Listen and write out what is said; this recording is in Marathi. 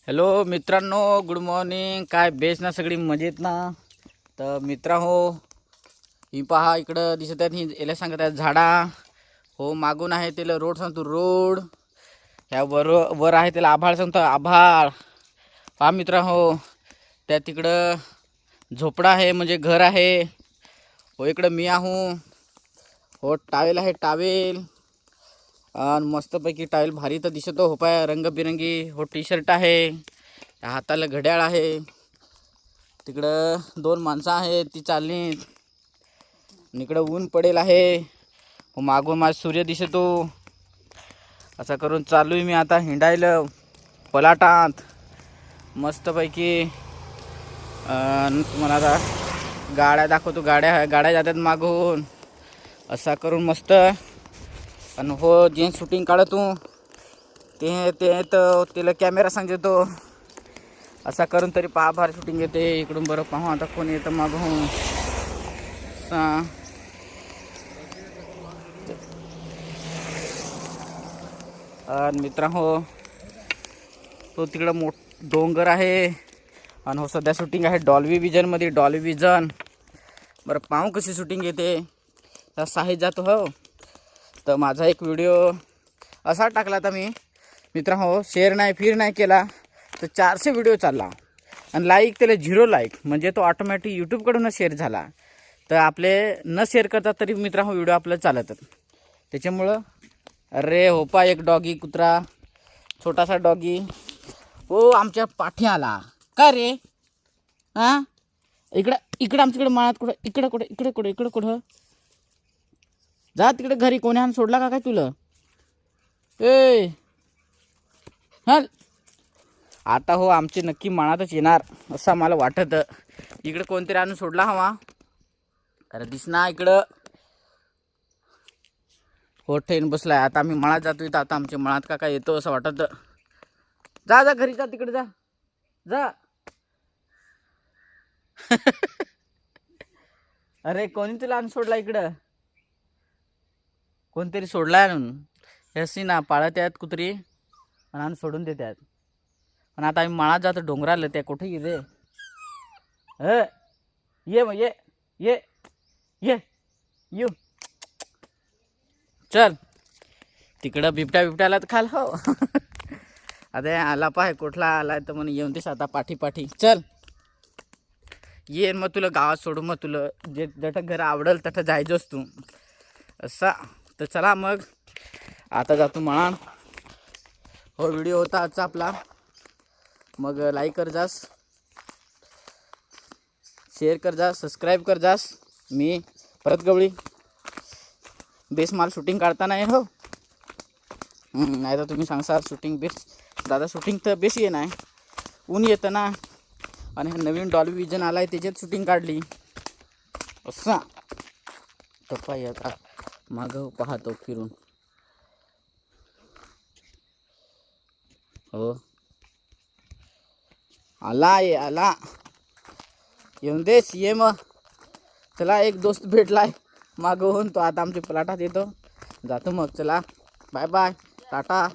हॅलो मित्रांनो, गुड मॉर्निंग. काय बेस ना, सगळी मजेत ना? तर मित्रांनो, ही पहा इकडं दिसत आहेत, ही याला सांगत आहेत झाडा. हो, मागून आहे त्याला रोड सांगतो, रोड. ह्या वर आहे त्याला आभाळ सांगतो, आभाळ. पहा मित्रांनो, त्या तिकडं झोपडा आहे म्हणजे घर आहे. हो, इकडं मी आहो. हो, टावेल आहे, टावेल. आणि मस्तपैकी टाईल भारी तर दिसत हो, पाय रंगबिरंगी. हो, टी शर्ट आहे, हाताला घड्याळ आहे. तिकडं दोन माणसं आहेत, ती चालली. इकडं ऊन पडेल आहे. हो, मागून माझा सूर्य दिसतो. असं करून चालू आहे मी आता हिंडायला पलाटात मस्तपैकी. तुम्हाला आता गाड्या दाखवतो, गाड्या जातात मागून. असा करून मस्त. आणि हो, जे शूटिंग काढतो ते तर त्याला कॅमेरा सांगतो. असा करून तरी पहा भार शूटिंग येते. इकडून बरं पाहू आता कोण येतं मागून. मित्रांनो, तो तिकडं डोंगर आहे. आणि हो, सध्या शूटिंग आहे डॉल्बी विजनमध्ये, डॉल्बी विजन. बरं पाहू कशी शूटिंग येते. त्या साहित जातो हो. तर माझा एक व्हिडिओ असा टाकला तर मी मित्रांनो, शेअर नाही केला तर 400 व्हिडिओ चालला. आणि लाईक त्याला 0 लाईक, म्हणजे तो ऑटोमॅटिक यूट्यूबकडूनच शेअर झाला. तर आपले न शेअर करतात तरी मित्रांनो व्हिडिओ आपलं चालतात. त्याच्यामुळं अरे हो, पा एक डॉगी कुत्रा, छोटासा डॉगी हो आमच्या पाठी आला. काय रे? हां, इकडं आमच्याकडे माळात कुठं, इकडं कुठं जा तिकडे घरी. कोणी सोडला का काय तुला? ए हल, आता हो आमचे नक्की माळातच येणार असं मला वाटत. इकडे कोणतरी आणून सोडला हवा. अरे दिसना इकडं. हो, ट्रेन बसलाय. आता आम्ही मळात जातोय, तर आता आमच्या मळात का काय येतो असं वाटत. जा घरी जा, तिकडे जा. अरे कोणी तुला आणून सोडला इकडं? कोणतरी सोडलाय आणून. हे ना पाळत आहेत कुत्री आणि आणून सोडून देतात. पण आता आम्ही मळात जातो डोंगराला. त्या कुठे गेले? ये मग ये यू चल. तिकडं बिबट्याला तर खाल हो. आता आला पाय, कुठला आलाय तर म्हणे येऊन दिस आता पाठी चल. ये मग तुला गावात सोडू, मग तुला जे जठं घर आवडेल तठं जायचंच तू असा. तर चला मग आता जातो म्हणा. हो, व्हिडिओ होता आजचा आपला. मग लाईक कर जास, शेअर कर जास, सबस्क्राईब कर जास. मी परत गवळी बेस माल शूटिंग काढता नाही हो. नाही तर तुम्ही सांगसाल शूटिंग बेस दादा, शूटिंग तर बेस ये नाही, ऊन येतं ना. आणि नवीन डॉल्बी विजन आलाय त्याच्यात शूटिंग काढली असा. टप्पा येता मागं पाहतो फिरून. हो, आला येऊन देस. ये मग चला, एक दोस्त भेटलाय मागवून, तो आता आमच्या प्लाटात येतो. जातो मग, चला बाय बाय, टाटा.